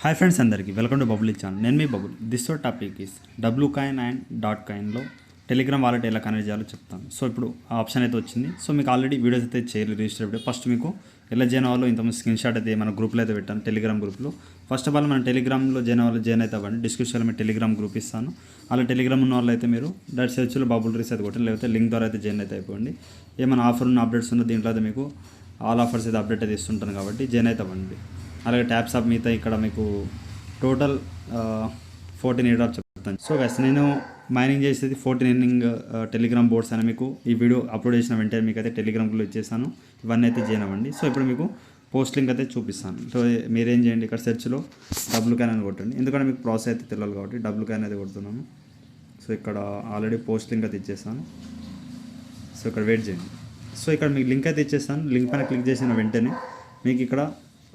Hi friends అందరికీ welcome to Bubble channel. నేను మీ Bubble. This topic is W coin and dot కాయిన్లో Telegram wallet ఎలా connect చేయాలో చెప్తాను. సో ఇప్పుడు ఆ ఆప్షన్ అయితే వచ్చింది. సో మీకు ఆల్రెడీ వీడియోస్ అయితే చేయలేదు రిజిస్టర్ వీడియో. ఫస్ట్ మీకు ఎలా జాయిన్ అవ్వాలో ఇంతకుముందు స్క్రీన్ షాట్ అయితే మన గ్రూప్లో అయితే పెట్టాను, టెలిగ్రామ్ గ్రూప్లో. ఫస్ట్ ఆఫ్ ఆల్ మన టెలిగ్రామ్లో జాయిన్ అయితే అవ్వండి. డిస్క్రిప్షన్లో మీరు టెలిగ్రామ్ గ్రూప్ ఇస్తాను. అలా టెలిగ్రామ్ ఉన్న వాళ్ళు అయితే మీరు డైరెక్ట్ సెర్చ్లో బబుల్ రీస్ అయితే కొట్టండి, లేకపోతే లింక్ ద్వారా అయితే జాయిన్ అయితే అయిపోండి. ఏమైనా ఆఫర్ ఉన్న అప్డేట్స్ ఉన్న దీంట్లో అయితే మీకు ఆల్ ఆఫర్స్ అయితే అప్డేట్ అయితే ఇస్తుంటాను కాబట్టి జాయిన్ అయితే అవ్వండి. అలాగే ట్యాప్స్ ఆఫ్ మిగతా ఇక్కడ మీకు టోటల్ 14 ఎయిర్ డ్రాప్ చెప్తాను. సో గైస్ నేను మైనింగ్ చేసేది 14 ఎర్నింగ్ టెలిగ్రామ్ బోర్డ్స్ అని మీకు ఈ వీడియో అప్లోడ్ చేసిన వెంటనే మీకు అయితే టెలిగ్రామ్లో ఇచ్చేసాను. ఇవన్నీ అయితే జాయిన్ అవ్వండి. సో ఇప్పుడు మీకు పోస్ట్ లింక్ అయితే చూపిస్తాను. సో మీరేం చేయండి, ఇక్కడ సెర్చ్లో డబ్ల్యూ క్యాన్ అని కొట్టండి. ఎందుకంటే మీకు ప్రాసెస్ అయితే తెలియాలి కాబట్టి డబ్ల్యూ క్యాన్ అయితే కొడుతున్నాను. సో ఇక్కడ ఆల్రెడీ పోస్ట్ లింక్ అయితే ఇచ్చేసాను. సో ఇక్కడ వెయిట్ చేయండి. సో ఇక్కడ మీకు లింక్ అయితే ఇచ్చేస్తాను. లింక్ పైన క్లిక్ చేసిన వెంటనే మీకు ఇక్కడ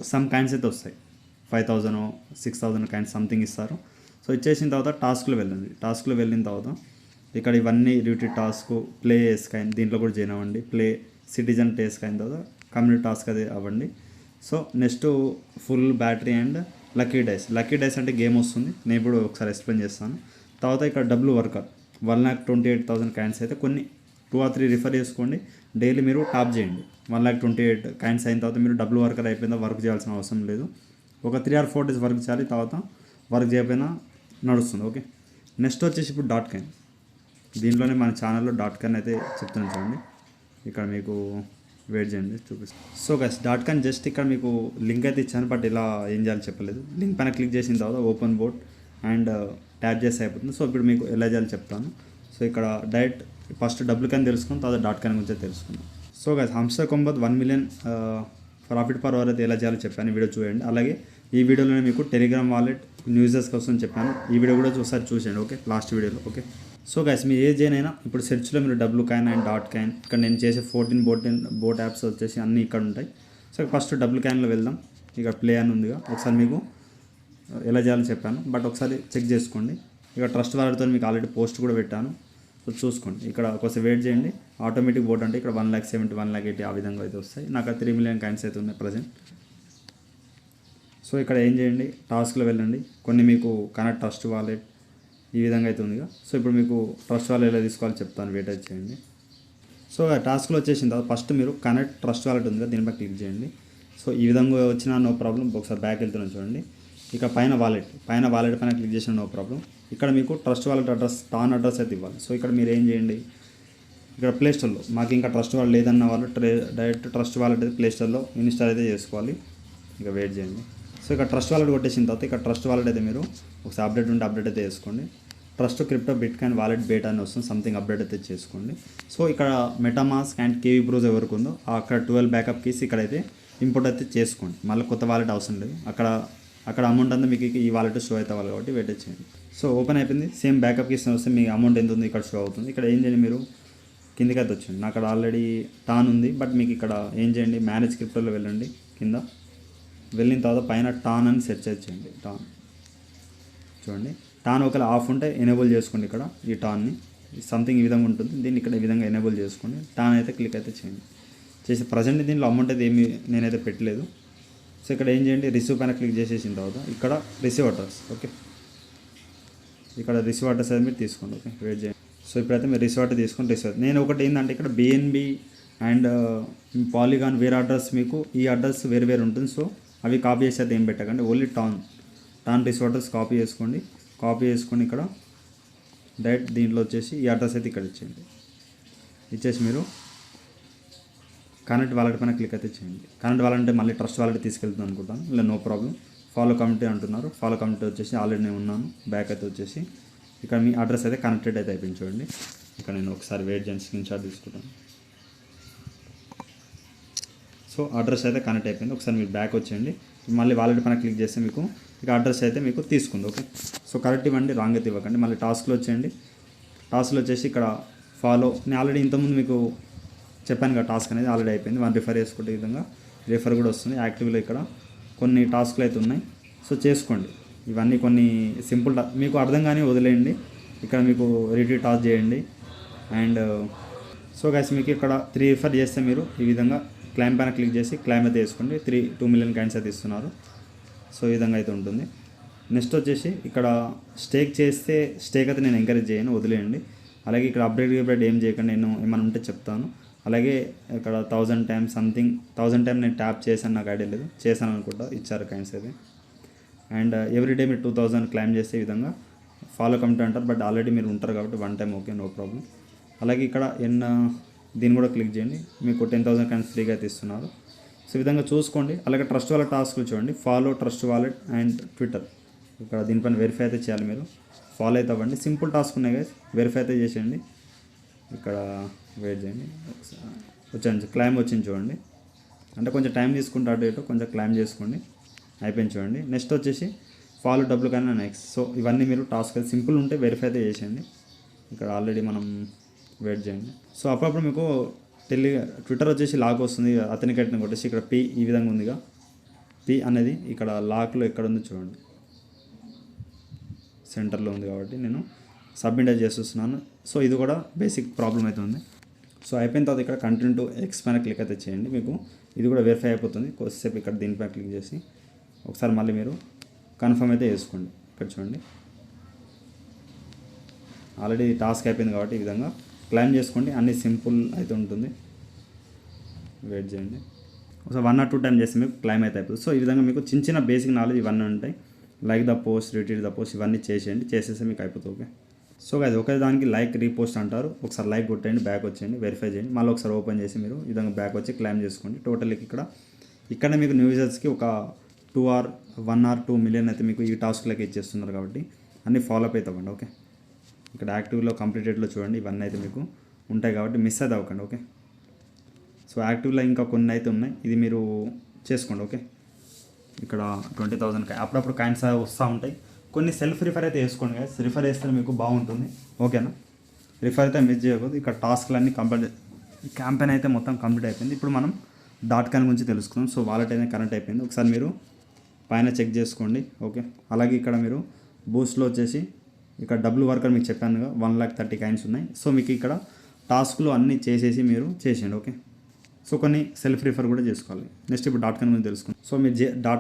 సమ్ కాయిన్స్ అయితే వస్తాయి. 5,000 6,000 కాయిన్స్ సంథింగ్ ఇస్తారు. సో ఇచ్చేసిన తర్వాత టాస్క్లో వెళ్ళండి. టాస్క్లో వెళ్ళిన తర్వాత ఇక్కడ ఇవన్నీ duty task, play S coin దీంట్లో కూడా జాయిన్ అవ్వండి. ప్లే సిటిజన్ టేస్ కాయిన్ తర్వాత కమ్యూనిటీ టాస్క్ అది అవ్వండి. So next full battery and lucky dice అంటే గేమ్ వస్తుంది. నేను ఇప్పుడు ఒకసారి ఎక్స్ప్లెయిన్ చేస్తాను. తర్వాత ఇక్కడ డబ్ల్యూ వర్కర్ 1,28,000 కాయిన్స్ అయితే కొన్ని 2 or 3 రిఫర్ చేసుకోండి. డైలీ మీరు టాప్ చేయండి. 1,28,000 కాయిన్స్ అయిన తర్వాత మీరు డబ్ల్యూ వర్కర్ అయిపోయిందా వర్క్ చేయాల్సిన అవసరం లేదు. ఒక 3 or 4 డేస్ వర్క్ చేయాలి. తర్వాత వర్క్ చేయకపోయినా నడుస్తుంది. ఓకే, నెక్స్ట్ వచ్చేసి ఇప్పుడు డాట్ కాయిన్. దీంట్లోనే మన ఛానల్లో డాట్ కాయిన్ అయితే చెప్తున్నాను చూడండి. ఇక్కడ మీకు వెయిట్ చేయండి చూపిస్తాను. So guys dot coin just ఇక్కడ మీకు లింక్ అయితే ఇచ్చాను, బట్ ఇలా ఏం చేయాలో చెప్పలేదు. లింక్ పైన క్లిక్ చేసిన తర్వాత ఓపెన్ బోర్డ్ అండ్ ట్యాప్ చేస్తే అయిపోతుంది. సో ఇప్పుడు మీకు ఎలా చేయాలో చెప్తాను. సో ఇక్కడ డైరెక్ట్ ఫస్ట్ డబ్ల్యూ కాయిన్ తెలుసుకుని తర్వాత డాట్ కాయిన్ గురించి తెలుసుకుందాం. So guys Hamster Kombat 1 million profit per hour అయితే ఎలా చేయాలో చెప్పాను, వీడియో చూడండి. అలాగే ఈ వీడియోలోనే మీకు టెలిగ్రామ్ వాలెట్ యూజర్స్ కోసం చెప్పాను, ఈ వీడియో కూడా ఒకసారి చూసేయండి. ఓకే, లాస్ట్ వీడియోలో. ఓకే, సో గైస్ మీ ఏ జైనైనా ఇప్పుడు సెర్చ్లో మీరు W coin and dot coin, ఇక్కడ నేను చేసే 14 బోట్ యాప్స్ వచ్చేసి అన్నీ ఇక్కడ ఉంటాయి. సో ఫస్ట్ డబ్ల్యూ కాయిన్లో వెళ్దాం. ఇక్కడ ప్లే అని ఉందిగా, ఒకసారి మీకు ఎలా చేయాలో చెప్పాను, బట్ ఒకసారి చెక్ చేసుకోండి. ఇక్కడ ట్రస్ట్ వాలెట్తో మీకు ఆల్రెడీ పోస్ట్ కూడా పెట్టాను. సో చూసుకోండి. ఇక్కడ కొంచెం వెయిట్ చేయండి. ఆటోమేటిక్ బోట్ అంటే ఇక్కడ 1,70,000 1,80,000 ఆ విధంగా అయితే వస్తాయి. నాకు 3 million కాయిన్స్ అయితే ఉన్నాయి ప్రజెంట్. సో ఇక్కడ ఏం చేయండి, టాస్క్లో వెళ్ళండి. కొన్ని మీకు కనెక్ట్ ట్రస్ట్ వాలెట్ ఈ విధంగా అయితే ఉందిగా. సో ఇప్పుడు మీకు ట్రస్ట్ వాలెట్ ఎలా తీసుకోవాలో చెప్తాను, వెయిట్ అయితే చేయండి. సో టాస్క్లో వచ్చేసిన తర్వాత ఫస్ట్ మీరు కనెక్ట్ ట్రస్ట్ వాలెట్ ఉందిగా, దీనిపై క్లిక్ చేయండి. సో ఈ విధంగా వచ్చినా నో ప్రాబ్లం. ఒకసారి బ్యాక్ వెళ్తున్నాను చూడండి. ఇక పైన వాలెట్ పైన క్లిక్ చేసిన నో ప్రాబ్లం. ఇక్కడ మీకు Trust Wallet address TON address అయితే ఇవ్వాలి. సో ఇక్కడ మీరు ఏం చేయండి, ఇక్కడ ప్లేస్టోర్లో మాకు ఇంకా ట్రస్ట్ వాలెట్ లేదన్న వాళ్ళు డైరెక్ట్ ట్రస్ట్ వాలెట్ అయితే ప్లేస్టోర్లో ఇన్స్టాల్ అయితే చేసుకోవాలి. ఇక వెయిట్ చేయండి. సో ఇక్కడ ట్రస్ట్ వాలెట్ కొట్టేసిన తర్వాత ఇక్కడ ట్రస్ట్ వాలెట్ అయితే మీరు ఒకసారి అప్డేట్ ఉంటే అప్డేట్ అయితే చేసుకోండి. Trust crypto bitcoin wallet beta అని వస్తుంది, సంథింగ్ అప్డేట్ అయితే చేసుకోండి. సో ఇక్కడ మెటామాస్క్ అండ్ కేవీ బ్రోజ్ ఎవరికి ఉందో అక్కడ 12 బ్యాకప్ కీస్ ఇక్కడైతే ఇంపోర్ట్ అయితే చేసుకోండి. మళ్ళీ కొత్త వాలెట్ అవసరం లేదు. అక్కడ అమౌంట్ అంతా మీకు ఈ వాలెట్ షో అయితే అవ్వాలి కాబట్టి వెయిట్ చేయండి. సో ఓపెన్ అయిపోయింది. సేమ్ బ్యాకప్ కీస్ వస్తే మీ అమౌంట్ ఎంత ఉంది ఇక్కడ షో అవుతుంది. ఇక్కడ ఏం చేయండి, మీరు కిందకి అయితే వచ్చింది. నాకు అక్కడ ఆల్రెడీ టాన్ ఉంది, బట్ మీకు ఇక్కడ ఏం చేయండి, మేనేజ్ క్రిప్టోలో వెళ్ళండి. కింద వెళ్ళిన తర్వాత పైన టాన్ అని సెర్చ్ చేయండి. టాన్ చూడండి. టాన్ ఒకవేళ ఆఫ్ ఉంటే ఎనేబుల్ చేసుకోండి. ఇక్కడ ఈ టాన్ని సంథింగ్ ఈ విధంగా ఉంటుంది. దీన్ని ఇక్కడ ఈ విధంగా ఎనేబుల్ చేసుకోండి. టాన్ అయితే క్లిక్ అయితే చేయండి. చేసి ప్రజెంట్ దీంట్లో అమౌంట్ అయితే ఏమి నేనైతే పెట్టలేదు. సో ఇక్కడ ఏం చేయండి, రిసీవ్ పైన క్లిక్ చేసేసిన తర్వాత ఇక్కడ రిసీవ్ అడ్రస్. ఓకే, ఇక్కడ రిసీవ్ అడ్రస్ అయితే మీరు తీసుకోండి. ఓకే, వెయిట్ చేయండి. సో ఇప్పుడైతే మీరు రిసీవ్ అడ్రస్ తీసుకొని నేను ఒకటి ఏంటంటే ఇక్కడ బిఎన్బి అండ్ పాలిగాన్ వేరే అడ్రస్, మీకు ఈ అడ్రస్ వేరు ఉంటుంది. సో అవి కాపీ చేసి అయితే ఏం పెట్టకండి. Only tan receive address copy చేసుకొని ఇక్కడ డైరెక్ట్ దీంట్లో వచ్చేసి ఈ అడ్రస్ అయితే ఇక్కడ ఇచ్చేసి మీరు కనెక్ట్ వాలెట్ పైన క్లిక్ అయితే చేయండి. కనెక్ట్ వాలెట్ అంటే మళ్ళీ ట్రస్ట్ వాలెట్ తీసుకెళ్తుంది అనుకుంటాను. ఇలా నో ప్రాబ్లం. ఫాలో కమిటీ అంటున్నారు. ఫాలో కమిటీ వచ్చేసి ఆల్రెడీ నేను ఉన్నాను. బ్యాక్ అయితే వచ్చేసి ఇక్కడ మీ అడ్రస్ అయితే కనెక్టెడ్ అయితే అయిపోయింది చూడండి. ఇక్కడ నేను ఒకసారి వెయిట్ చేయండి, స్క్రీన్ షాట్ తీసుకుంటాను. సో అడ్రస్ అయితే కనెక్ట్ అయిపోయింది. ఒకసారి మీరు బ్యాక్ వచ్చేయండి. మళ్ళీ వాలెట్ పైన క్లిక్ చేస్తే మీకు ఇక అడ్రస్ అయితే మీకు తీసుకుంది. ఓకే, సో కరెక్ట్ ఇవ్వండి, రాంగ్ అయితే ఇవ్వకండి. మళ్ళీ టాస్క్లో వచ్చేయండి. టాస్క్లో వచ్చేసి ఇక్కడ ఫాలో, నేను ఆల్రెడీ ఇంతకుముందు మీకు చెప్పాను కదా, టాస్క్ అనేది ఆల్రెడీ అయిపోయింది. 1 రిఫర్ చేసుకుంటే ఈ విధంగా రిఫర్ కూడా వస్తుంది. యాక్టివ్లో ఇక్కడ కొన్ని టాస్క్లు అయితే ఉన్నాయి. సో చేసుకోండి. ఇవన్నీ కొన్ని సింపుల్ మీకు అర్థం కానీ వదిలేయండి. ఇక్కడ మీకు రిట్రీట్ టాస్క్ చేయండి. అండ్ సో గైస్ మీకు ఇక్కడ 3 రిఫర్ చేస్తే మీరు ఈ విధంగా క్లైమ్ పైన క్లిక్ చేసి క్లైమ్ అయితే వేసుకోండి. 2 million కాయిన్స్ అయితే ఇస్తున్నారు. సో ఈ విధంగా అయితే ఉంటుంది. నెక్స్ట్ వచ్చేసి ఇక్కడ స్టేక్ చేస్తే స్టేక్ అయితే నేను ఎంకరేజ్ చేయను, వదిలేయండి. అలాగే ఇక్కడ అప్డేట్ ఏం చేయకండి, నేను ఏమైనా ఉంటే చెప్తాను. అలాగే ఇక్కడ 1000 టైమ్స్ సంథింగ్ 1000 టైమ్ నేను ట్యాప్ చేశాను, నాకు ఐడియా లేదు, చేశాను అనుకుంటా, ఇచ్చారు కాయిన్స్ అయితే. అండ్ ఎవ్రీడే మీరు 2000 క్లైమ్ చేసే విధంగా ఫాలో కమిటీ అంటారు, బట్ ఆల్రెడీ మీరు ఉంటారు కాబట్టి one time okay, no problem. అలాగే ఇక్కడ దీన్ని కూడా క్లిక్ చేయండి, మీకు 10,000 కాయిన్స్ ఫ్రీగా అయితే ఇస్తున్నారు. సో ఈ విధంగా చూసుకోండి. అలాగే ట్రస్ట్ వాలెట్ టాస్క్లు చూడండి, follow trust wallet and Twitter. ఇక్కడ దీనిపైన వెరిఫై అయితే చేయాలి, మీరు ఫాలో అయితే అవ్వండి. సింపుల్ టాస్క్ ఉన్నాయి గైస్, వెరిఫై అయితే చేసేయండి. ఇక్కడ వెయిట్ చేయండి, వచ్చాను క్లైమ్ వచ్చింది చూడండి. అంటే కొంచెం టైం తీసుకుంటే అటు ఇటు కొంచెం క్లైమ్ చేసుకోండి, అయిపోయింది చూడండి. నెక్స్ట్ వచ్చేసి ఫాలో డబ్బులు కానీ నెక్స్ట్. సో ఇవన్నీ మీరు టాస్క్ అయితే సింపుల్ ఉంటే వెరిఫై అయితే చేసేయండి. ఇక్కడ ఆల్రెడీ మనం వెయిట్ చేయండి. సో అప్పుడప్పుడు మీకు ట్విట్టర్ వచ్చేసి లాక్ వస్తుంది, అతని కట్టిన కొట్టేసి ఇక్కడ పి ఈ విధంగా ఉందిగా, పి అనేది ఇక్కడ లాక్లో ఎక్కడ ఉందో చూడండి, సెంటర్లో ఉంది కాబట్టి నేను సబ్మిట్ చేస్తున్నాను. సో ఇది కూడా బేసిక్ ప్రాబ్లం అయితే ఉంది. సో అయిపోయిన తర్వాత ఇక్కడ కంటిన్యూ టు ఎక్స్ పైన క్లిక్ అయితే చేయండి, మీకు ఇది కూడా వెరిఫై అయిపోతుంది. కొద్దిసేపు ఇక్కడ దీనిపైన క్లిక్ చేసి ఒకసారి మళ్ళీ మీరు కన్ఫర్మ్ అయితే చేసుకోండి. ఇక్కడ చూడండి ఆల్రెడీ టాస్క్ అయిపోయింది కాబట్టి ఈ విధంగా క్లైమ్ చేసుకోండి, అన్ని సింపుల్ అయితే ఉంటుంది. వెయిట్ చేయండి, ఒకసారి 1 or 2 టైం చేస్తే మీకు క్లైమ్ అయితే అయిపోతుంది. సో ఈ విధంగా మీకు చిన్న చిన్న బేసిక్ నాలెడ్జ్ ఇవన్నీ ఉంటాయి. Like the post, retweet the post, ఇవన్నీ చేసేయండి, చేసేస్తే మీకు అయిపోతుంది. ఓకే. సో అది ఒకే దానికి లైక్ రీపోస్ట్ అంటారు. ఒకసారి లైక్ కొట్టండి, బ్యాక్ వచ్చేయండి, వెరిఫై చేయండి, మళ్ళీ ఒకసారి ఓపెన్ చేసి మీరు ఈ విధంగా బ్యాక్ వచ్చి క్లైమ్ చేసుకోండి. టోటల్ ఇక్కడ మీకు న్యూ యూజర్స్కి ఒక 1 or 2 మిలియన్ అయితే మీకు ఈ టాస్క్లకి ఇచ్చేస్తున్నారు కాబట్టి అన్నీ ఫాలో అప్ అయితే అవ్వండి. ఓకే. ఇక్కడ యాక్టివ్లో కంప్లీటెడ్లో చూడండి, ఇవన్నీ అయితే మీకు ఉంటాయి కాబట్టి మిస్ అయితే అవ్వకండి. ఓకే. సో యాక్టివ్లో ఇంకా కొన్ని అయితే ఉన్నాయి, ఇది మీరు చేసుకోండి. ఓకే. ఇక్కడ 20,000 అప్పుడప్పుడు కాయిన్స్ వస్తూ ఉంటాయి. కొన్ని సెల్ఫ్ రిఫర్ అయితే వేసుకోండి కదా, రిఫర్ వేస్తే మీకు బాగుంటుంది. ఓకేనా, రిఫర్ అయితే మిస్ చేయకూడదు. ఇక్కడ టాస్క్లన్నీ కంప్లీట్, క్యాంపెయిన్ అయితే మొత్తం కంప్లీట్ అయిపోయింది. ఇప్పుడు మనం .com గురించి తెలుసుకుందాం. సో వాలెట్ అయితే కనెక్ట్ అయిపోయింది, ఒకసారి మీరు పైన చెక్ చేసుకోండి. ఓకే. అలాగే ఇక్కడ మీరు బూస్ట్లో వచ్చేసి ఇక్కడ డబ్ల్యూ వర్కర్ మీకు చెప్పానుగా 130,000 కాయిన్స్ ఉన్నాయి. సో మీకు ఇక్కడ టాస్క్లు అన్నీ చేసేసి మీరు చేసేయండి. ఓకే. సో కొన్ని సెల్ఫ్ రిఫర్ కూడా చేసుకోవాలి. నెక్స్ట్ ఇప్పుడు .com గురించి తెలుసుకుందాం. సో మీరు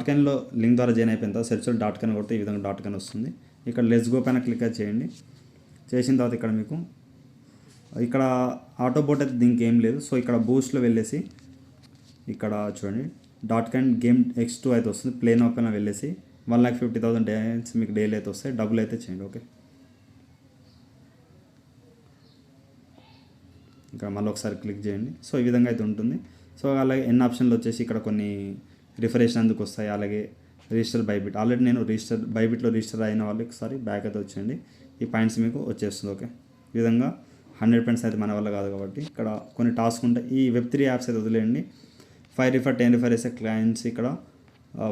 .comలో లింక్ ద్వారా జాయిన్ అయిపోయిన తర్వాత సెర్చ్లో .com కొడితే ఈ విధంగా .com వస్తుంది. ఇక్కడ లెట్స్ గో పైన క్లిక్ చేయండి. చేసిన తర్వాత ఇక్కడ మీకు ఇక్కడ ఆటోబోట్ అయితే దీనికి ఏం లేదు. సో ఇక్కడ బూస్ట్లో వెళ్ళేసి ఇక్కడ చూడండి .com గేమ్ X2 అయితే వస్తుంది. ప్లేన్ ఓపెన్ వెళ్ళేసి 1,50,000 డైన్స్ మీకు డైలీ అయితే వస్తాయి, డబ్బులు అయితే చేయండి. ఓకే. ఇక్కడ మళ్ళీ ఒకసారి క్లిక్ చేయండి. సో ఈ విధంగా అయితే ఉంటుంది. సో అలాగే ఎన్ ఆప్షన్లో వచ్చేసి ఇక్కడ కొన్ని రిఫరేషన్ అందుకు వస్తాయి. అలాగే రిజిస్టర్ బైబిట్, ఆల్రెడీ నేను బైబిట్లో రిజిస్టర్ అయిన వాళ్ళకి ఒకసారి బ్యాక్ అయితే వచ్చేయండి, ఈ పాయింట్స్ మీకు వచ్చేస్తుంది. ఓకే. ఈ విధంగా 100 పాయింట్స్ అయితే మన వల్ల కాదు కాబట్టి ఇక్కడ కొన్ని టాస్క్ ఉంటాయి. ఈ Web3 యాప్స్ అయితే వదిలేయండి. 5 రిఫర్ 10 రిఫర్ వేసే క్లయింట్స్ ఇక్కడ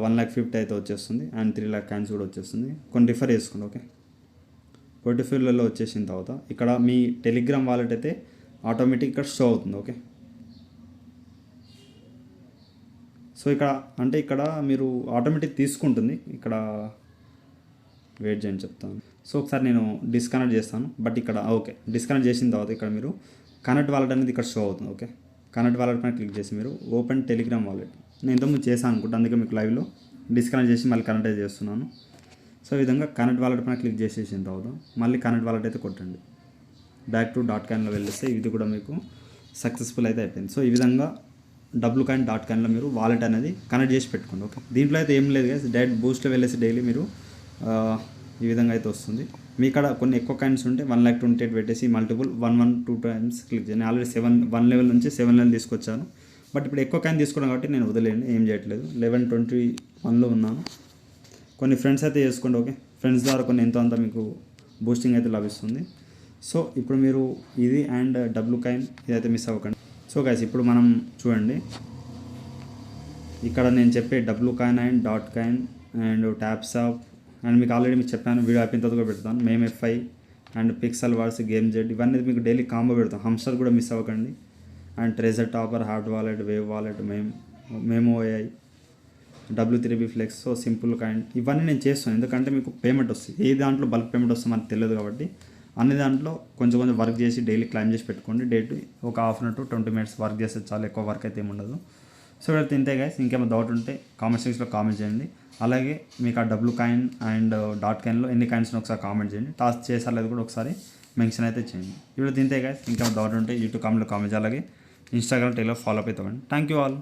1,50,000 అయితే వచ్చేస్తుంది, అండ్ 3,00,000 కాయిన్స్ కూడా వచ్చేస్తుంది. కొన్ని రిఫర్ చేసుకోండి. ఓకే. పోర్ట్ఫోలియోలో వచ్చేసిన తర్వాత ఇక్కడ మీ టెలిగ్రామ్ వాలెట్ అయితే ఆటోమేటిక్ ఇక్కడ షో అవుతుంది. ఓకే. సో ఇక్కడ మీరు ఆటోమేటిక్ తీసుకుంటుంది. ఇక్కడ వెయిట్ చేయండి చెప్తాను. సో ఒకసారి నేను డిస్కనెక్ట్ చేస్తాను, బట్ ఇక్కడ ఓకే డిస్కనెక్ట్ చేసిన తర్వాత ఇక్కడ మీరు కనెక్ట్ వాలెట్ అనేది ఇక్కడ షో అవుతుంది. ఓకే. కనెక్ట్ వాలెట్ పైన క్లిక్ చేసి మీరు ఓపెన్ టెలిగ్రామ్ వాలెట్, నేను ఇంతకుముందు చేశాను అనుకుంటా, అందుకే మీకు లైవ్లో డిస్కనెక్ట్ చేసి మళ్ళీ కనెక్ట్ చేస్తున్నాను. సో ఈ విధంగా కనెక్ట్ వాలెట్ పైన క్లిక్ చేసేసిన తర్వాత మళ్ళీ కనెక్ట్ వాలెట్ అయితే కొట్టండి, బ్యాక్ టు .comలో వెళ్ళేస్తే ఇది కూడా మీకు సక్సెస్ఫుల్ అయితే అయిపోయింది. సో ఈ విధంగా .comలో మీరు వాలెట్ అనేది కనెక్ట్ చేసి పెట్టుకోండి. ఓకే. దీంట్లో అయితే ఏం లేదు కదా, డైరెక్ట్ బూస్ట్లో వెళ్ళేసి డైలీ మీరు ఈ విధంగా అయితే వస్తుంది. మీ ఇక్కడ కొన్ని ఎక్కువ కాయిన్స్ ఉంటే 1,28,000 పెట్టేసి మల్టిపుల్ 112 టైమ్స్ క్లిక్ చేయండి. ఆల్రెడీ 1 లెవెల్ నుంచి 7 లెవెల్ తీసుకొచ్చాను, బట్ ఇప్పుడు ఎక్కువ కాయిన్ తీసుకోవడం కాబట్టి నేను వదిలేయండి, ఏం చేయట్లేదు. 1121లో ఉన్నాను. కొన్ని ఫ్రెండ్స్ అయితే చేసుకోండి. ఓకే. ఫ్రెండ్స్ ద్వారా కొన్ని ఎంతో అంత మీకు బూస్టింగ్ అయితే లభిస్తుంది. సో ఇప్పుడు మీరు ఇది అండ్ .com ఇదైతే మిస్ అవ్వకండి. సో గైస్ ఇప్పుడు మనం చూడండి, ఇక్కడ నేను చెప్పే .com and .com and TapSwap and మీకు ఆల్రెడీ మీకు చెప్పాను, వీడియో అయిపోయిన తర్వాత కూడా పెడతాను. మేమ్.fi and Pixel Wars, game Z, ఇవన్నీ మీకు డైలీ కాంబో పెడతాం. హమ్స్టర్ కూడా మిస్ అవ్వకండి. And treasure tapper, hard wallet, wave wallet, మేమోఐ, W3B flex, so simple coin, ఇవన్నీ నేను చేస్తాను. ఎందుకంటే మీకు పేమెంట్ వస్తుంది, ఏ దాంట్లో బల్క్ పేమెంట్ వస్తుందో మనకు తెలియదు కాబట్టి అన్ని దాంట్లో కొంచెం వర్క్ చేసి డైలీ క్లైమ్ చేసి పెట్టుకోండి. డైలీ ఒక ½ to 20 minutes వర్క్ చేస్తే చాలా, ఎక్కువ వర్క్ అయితే ఏమి ఉండదు. సో ఇక్కడ తింటే గైస్ ఇంకేమైనా డౌట్ ఉంటే కామెంట్ సెక్షన్లో కామెంట్ చేయండి. అలాగే మీకు ఆ డబ్ల్యూ కాయిన్ అండ్ డాట్ కాయిన్లో ఎన్ని కాయిన్స్ ఒకసారి కామెంట్ చేయండి. టాస్క్ చేసారు లేదు కూడా ఒకసారి మెన్షన్ అయితే చేయండి. ఇప్పుడు తింటే గైస్ ఇంకేమైనా డౌట్ ఉంటే యూట్యూబ్ కామెంట్లో కామెంట్ చేయాలి. అలాగే ఇన్స్టాగ్రామ్, టెలిగ్రామ్ ఫాలో అప్ అవుతామండి. Thank you all.